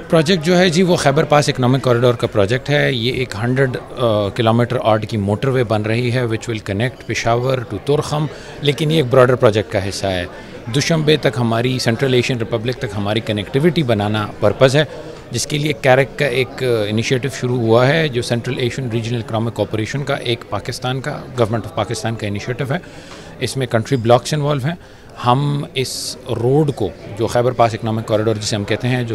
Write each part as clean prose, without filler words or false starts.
Project جو ہے جی وہ خیبر پاس اکنامک کوریڈور کا پروجیکٹ ہے. یہ ایک 100 کلومیٹر آڈ کی موٹر وے بن رہی ہے وچ will connect Peshawar to Torkham, لیکن یہ ایک براڈر پروجیکٹ کا حصہ ہے. دوشنبے تک ہماری سینٹرل ایشین ریپبلک تک ہماری کنیکٹیوٹی بنانا پرپز ہے, جس کے لیے کیرک کا ایک انیشیٹو شروع ہوا ہے جو central Asian regional economic cooperation کا ایک پاکستان کا گورنمنٹ آف پاکستان کا انیشیٹو ہے. اس میں کنٹری بلاکس انوالو ہیں. ہم اس روڈ کو جو خیبر پاس اکنامک کوریڈور جسے ہم کہتے ہیں, جو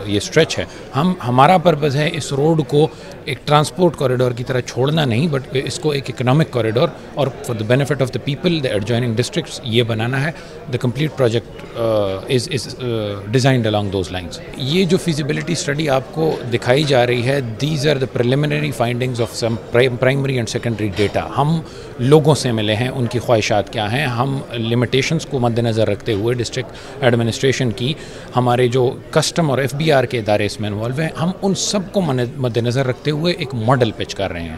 یہ اسٹریچ ہے, ہمارا پرپز ہے اس روڈ کو ایک ٹرانسپورٹ کوریڈور کی طرح چھوڑنا نہیں, بٹ اس کو ایک اکنامک کوریڈور اور for the benefit of the people the adjoining districts یہ بنانا ہے. The complete project is designed along those lines. یہ جو فیزیبلٹی اسٹڈی آپ کو دکھائی جا رہی ہے, these are the preliminary findings of some primary and secondary data. ہم لوگوں سے ملے ہیں, ان کی خواہشات کیا ہیں, ہم لمیٹیشنز کو مد نظر رکھتے ہوئے ڈسٹرکٹ ایڈمنسٹریشن کی, ہمارے جو کسٹم اور FBR کے ادارے اس میں انوالو ہیں, ہم ان سب کو مد نظر رکھتے ہوئے ایک ماڈل پچ کر رہے ہیں.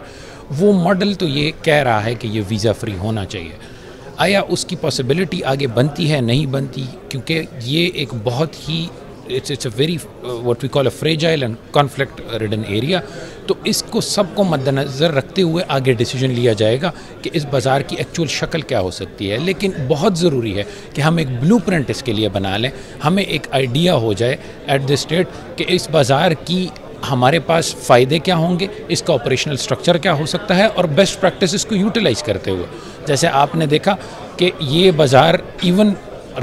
وہ ماڈل تو یہ کہہ رہا ہے کہ یہ ویزا فری ہونا چاہیے. آیا اس کی پاسبلٹی آگے بنتی ہے نہیں بنتی, کیونکہ یہ ایک بہت ہی it's a very what we call a fragile and conflict ridden area. تو اس کو سب کو مد نظر رکھتے ہوئے آگے ڈیسیجن لیا جائے گا کہ اس بازار کی ایکچوئل شکل کیا ہو سکتی ہے. لیکن بہت ضروری ہے کہ ہم ایک بلو پرنٹ اس کے لیے بنا لیں, ہمیں ایک آئیڈیا ہو جائے ایٹ دس اسٹیٹ کہ اس بازار کی ہمارے پاس فائدے کیا ہوں گے, اس کا آپریشنل سٹرکچر کیا ہو سکتا ہے, اور بیسٹ پریکٹسز کو یوٹیلائز کرتے ہوئے. جیسے آپ نے دیکھا کہ یہ بازار ایون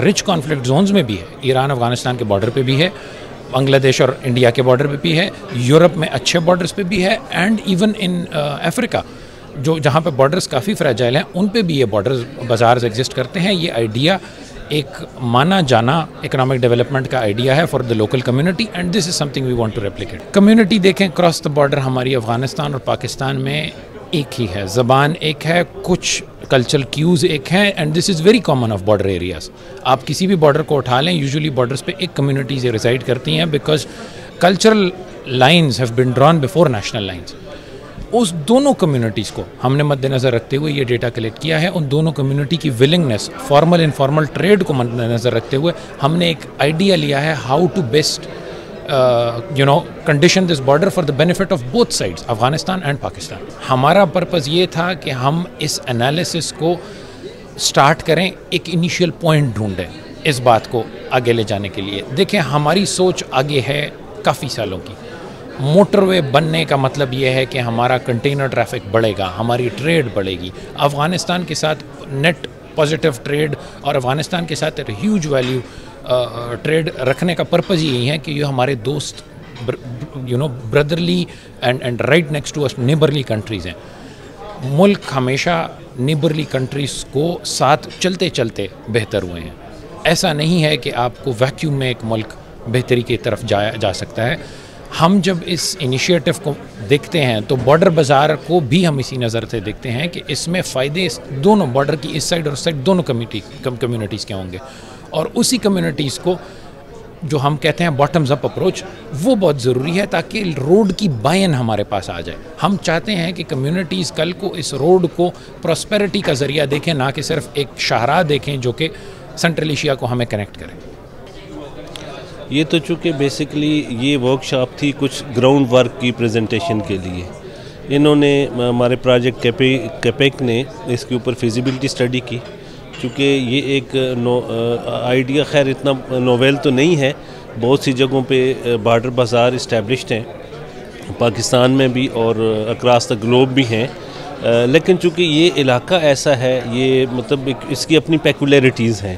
رچ کانفلکٹ زونز میں بھی ہے, ایران افغانستان کے بارڈر پہ بھی ہے, بنگلہ دیش اور انڈیا کے بارڈر پہ بھی ہے, یورپ میں اچھے بارڈرز پہ بھی ہے, اینڈ ایون ان افریقہ جو جہاں پہ بارڈرز کافی فریجائل ہیں ان پہ بھی یہ بارڈرز بازارز ایگزسٹ کرتے ہیں. یہ آئیڈیا ایک مانا جانا اکنامک ڈیولپمنٹ کا آئیڈیا ہے for the local community, and this is something we want to replicate. Community دیکھیں کراس دا بارڈر ہماری افغانستان اور پاکستان میں ایک ہی ہے, زبان ایک ہے, کچھ کلچرل کیوز ایک ہیں, and this is very common of border areas. آپ کسی بھی بارڈر کو اٹھا لیں, یوزلی بارڈرز پہ ایک کمیونٹیز ریزائڈ کرتی ہیں because cultural lines have been drawn before national lines. اس دونوں کمیونٹیز کو ہم نے مد نظر رکھتے ہوئے یہ ڈیٹا کلیکٹ کیا ہے. ان دونوں کمیونٹی کی ولنگنس, فارمل انفارمل ٹریڈ کو مد نظر رکھتے ہوئے ہم نے ایک آئیڈیا لیا ہے how to best condition this border for the benefit of both sides, Afghanistan and Pakistan. ہمارا پرپز یہ تھا کہ ہم اس انالیسس کو سٹارٹ کریں, ایک انیشیل پوائنٹ ڈھونڈیں اس بات کو آگے لے جانے کے لیے. دیکھیں ہماری سوچ آگے ہے کافی سالوں کی. موٹر وے بننے کا مطلب یہ ہے کہ ہمارا کنٹینر ٹریفک بڑھے گا, ہماری ٹریڈ بڑھے گی. افغانستان کے ساتھ نیٹ پازیٹیو ٹریڈ اور افغانستان کے ساتھ ہیوج ویلیو ٹریڈ رکھنے کا پرپز یہی ہے کہ یہ ہمارے دوست brotherly and right next to اس نیبرلی کنٹریز ہیں. ملک ہمیشہ نیبرلی کنٹریز کو ساتھ چلتے چلتے بہتر ہوئے ہیں. ایسا نہیں ہے کہ آپ کو ویکیوم میں ایک ملک بہتری کی طرف جا سکتا ہے. ہم جب اس انیشیٹو کو دیکھتے ہیں تو بارڈر بازار کو بھی ہم اسی نظر سے دیکھتے ہیں کہ اس میں فائدے دونوں بارڈر کی اس سائڈ اور اس سائڈ دونوں کمیونٹیز کے ہوں گے. اور اسی کمیونٹیز کو جو ہم کہتے ہیں باٹمز اپ اپروچ, وہ بہت ضروری ہے تاکہ روڈ کی بائن ہمارے پاس آ جائے. ہم چاہتے ہیں کہ کمیونٹیز کل کو اس روڈ کو پراسپیرٹی کا ذریعہ دیکھیں, نہ کہ صرف ایک شاہراہ دیکھیں جو کہ سینٹرل ایشیا کو ہمیں کنیکٹ کرے. یہ تو چونکہ بیسکلی یہ ورکشاپ تھی کچھ گراؤنڈ ورک کی پریزنٹیشن کے لیے. انہوں نے ہمارے پروجیکٹ کیپیک نے اس کے اوپر فیزیبلٹی اسٹڈی کی. چونکہ یہ ایک آئیڈیا خیر اتنا نوویل تو نہیں ہے, بہت سی جگہوں پہ بارڈر بازار اسٹیبلشڈ ہیں, پاکستان میں بھی اور اکراس دا گلوب بھی ہیں, لیکن چونکہ یہ علاقہ ایسا ہے, یہ مطلب اس کی اپنی پیکولیرٹیز ہیں,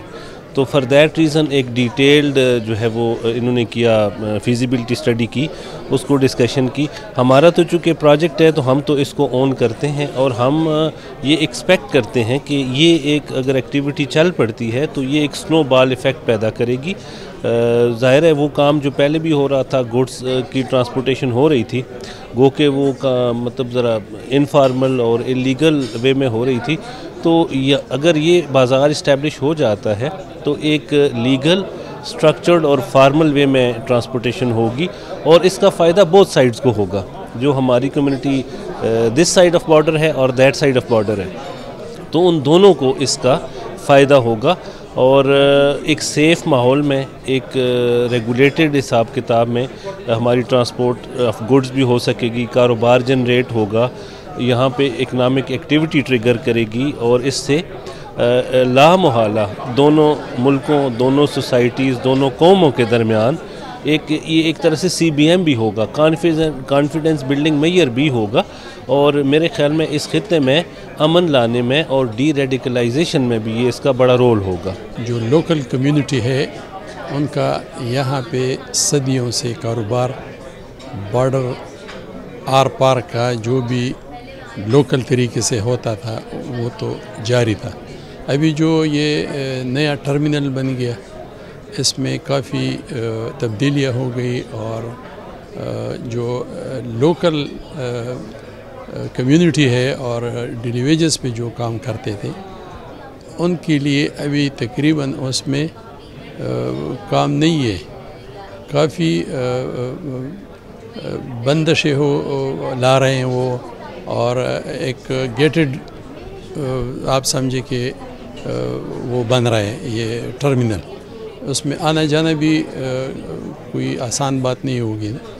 تو فار دیٹ ریزن ایک ڈیٹیلڈ جو ہے وہ انہوں نے کیا, فیزیبلٹی اسٹڈی کی, اس کو ڈسکشن کی. ہمارا تو چونکہ پروجیکٹ ہے تو ہم تو اس کو اون کرتے ہیں, اور ہم یہ ایکسپیکٹ کرتے ہیں کہ یہ ایک اگر ایکٹیویٹی چل پڑتی ہے تو یہ ایک سنو بال ایفیکٹ پیدا کرے گی. ظاہر ہے وہ کام جو پہلے بھی ہو رہا تھا, گوڈس کی ٹرانسپورٹیشن ہو رہی تھی, گو کہ وہ مطلب ذرا انفارمل اور انلیگل وے میں ہو رہی تھی, تو اگر یہ بازار اسٹیبلش ہو جاتا ہے تو ایک لیگل سٹرکچرڈ اور فارمل وے میں ٹرانسپورٹیشن ہوگی, اور اس کا فائدہ بوتھ سائڈز کو ہوگا. جو ہماری community this side of border ہے اور دیٹ سائڈ آف بارڈر ہے, تو ان دونوں کو اس کا فائدہ ہوگا. اور ایک سیف ماحول میں ایک ریگولیٹڈ حساب کتاب میں ہماری ٹرانسپورٹ آف گڈز بھی ہو سکے گی، کاروبار جنریٹ ہوگا، یہاں پہ اکنامک ایکٹیویٹی ٹریگر کرے گی، اور اس سے لا محالہ دونوں ملکوں، دونوں سوسائٹیز، دونوں قوموں کے درمیان یہ ایک طرح سے سی بی ایم بھی ہوگا، کانفیڈنس بلڈنگ میئر بھی ہوگا، اور میرے خیال میں اس خطے میں امن لانے میں اور ڈی ریڈیکلائزیشن میں بھی یہ اس کا بڑا رول ہوگا۔ جو لوکل کمیونٹی ہے ان کا یہاں پہ صدیوں سے کاروبار، بارڈر آر پار کا جو بھی لوکل طریقے سے ہوتا تھا وہ تو جاری تھا۔ ابھی جو یہ نیا ٹرمینل بن گیا اس میں کافی تبدیلیاں ہو گئی، اور جو لوکل کمیونٹی ہے اور ڈیلی ویجز پہ جو کام کرتے تھے ان کے لیے ابھی تقریباً اس میں کام نہیں ہے، کافی بندشیں لا رہے ہیں وہ، اور ایک گیٹڈ آپ سمجھے کہ وہ بن رہا ہے یہ ٹرمینل، اس میں آنا جانا بھی کوئی آسان بات نہیں ہوگی نا۔